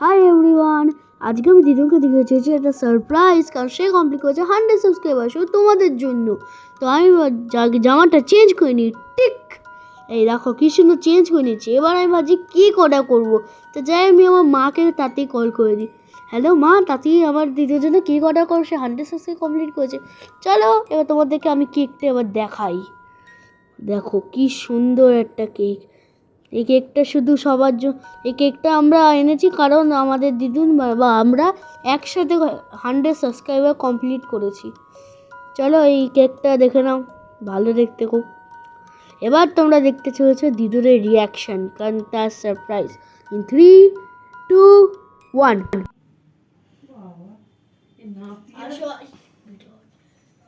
Hi everyone, আজকে আমি দিদুনকে দেখিয়েছি একটা সারপ্রাইজ, কারণ সে কমপ্লিট করেছে 100 সাবস্ক্রাইবার শুধু তোমাদের জন্য। তো আমি জামাটা চেঞ্জ করে নিই, টিক। এই দেখো কি সুন্দর চেঞ্জ করে নিচ্ছি। এবার আমি ভাবছি কী কটা করবো। তো যাই আমি আমার মাকে তাতেই কল করে দিই। হ্যালো মা, তাতেই আমার দিদির জন্য কেক অর্ডার করো, সে 100 সাবস্ক্রাইব কমপ্লিট করেছে। চলো এবার তোমাদেরকে আমি কেকটা এবার দেখাই। দেখো কি সুন্দর একটা কেক। এই কেকটা শুধু সবার জন্য, এই কেকটা আমরা এনেছি কারণ আমাদের দিদুন বা আমরা একসাথে 100 সাবস্ক্রাইবার কমপ্লিট করেছি। চলো এই কেকটা দেখে নাও, ভালো দেখতে খুব। এবার তোমরা দেখতে চলেছো দিদুরের রিয়াকশান, কারণ তার সারপ্রাইজ। ইন 3, 2, 1।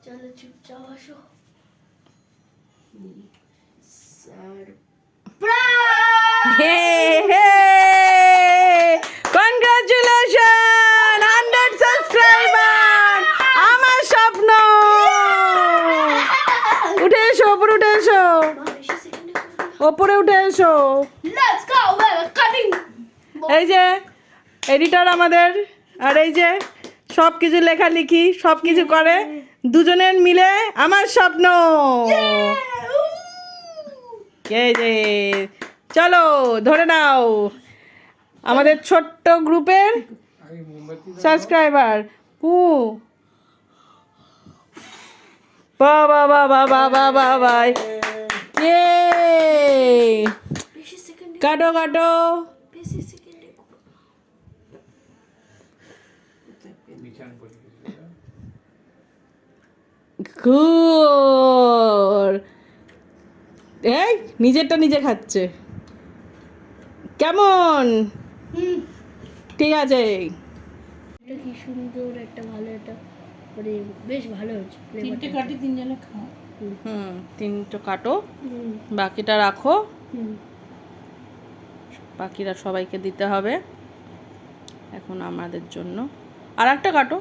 চলো চুপচাপ আসো। Congratulation 100 subscriber. আমার স্বপ্ন। উঠে এসো, উপরে উঠে এসো, ওপরে উঠে এসো। এই যে এডিটর আমাদের, আর এই যে সব কিছু লেখালেখি সব কিছু করে দুজনের মিলে আমার স্বপ্ন। এই যে চলো ধরে নাও আমাদের ছোট্ট গ্রুপের সাবস্ক্রাইবার। বাবা বাবা বাবা বাবা, কাটো কাটো। এই নিজেরটা নিজে খাচ্ছে কেমন? ঠিক আছে, এটা কি সুন্দর একটা ভালো একটা, মানে বেশ ভালো হচ্ছে। তিনটে কাটি তিনজনে খাও। তিনটা কাটো, বাকিটা রাখো। বাকিটা সবাইকে দিতে হবে এখন আমাদের জন্য। আর একটা কাটো।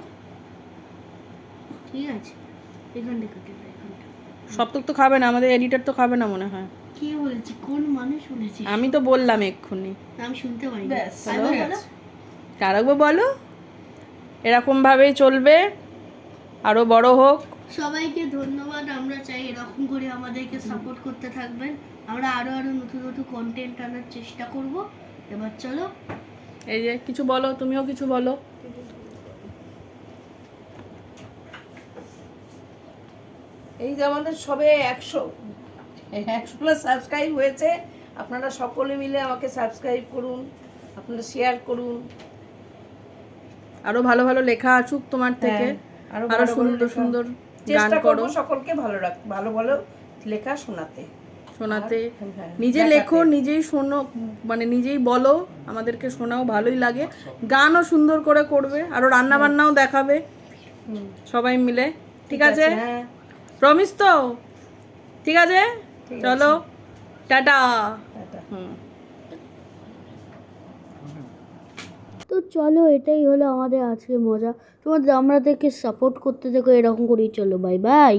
ঠিক আছে, এখানটা কেটে দাও, এখানটা। সব তো খাবে না, আমাদের এডিটর তো খাবে না মনে হয়। কে বলেছে? কোন মানুষ শুনেছে? আমি তো বললাম এক্ষুনি। আমি শুনতে পাই না। ব্যাস, কারাগো বলো, এরকমভাবেই চলবে, আরও বড় হোক। সবাইকে ধন্যবাদ। আমরা চাই এরকম করে আমাদেরকে সাপোর্ট করতে থাকবেন। আমরা আরো নতুন নতুন কন্টেন্ট আনার চেষ্টা করব। এবার চলো, এই যে কিছু বলো, তুমিও কিছু বলো। এই যে আমাদের সবে 100+ সাবস্ক্রাইব হয়েছে। আপনারা সকলে মিলে আমাকে সাবস্ক্রাইব করুন, আপনারা শেয়ার করুন। আরো ভালো ভালো লেখা আসুক তোমার থেকে, আরো সুন্দর সুন্দর গান করো। সকলকে ভালো ভালো লেখা শোনাতে। নিজে লেখো, নিজেই শোনো, মানে নিজেই বলো, আমাদেরকে শোনাও, ভালোই লাগে। গানও সুন্দর করে করবে, আরো রান্না বান্নাও দেখাবে সবাই মিলে। ঠিক আছে, প্রমিস তো? ঠিক আছে, চলো টাটা। তো চলো, এটাই হলো আমাদের আজকে মজা। তোমাদের আমাদেরকে সাপোর্ট করতে দেখো, এরকম করেই চলো। Bye bye.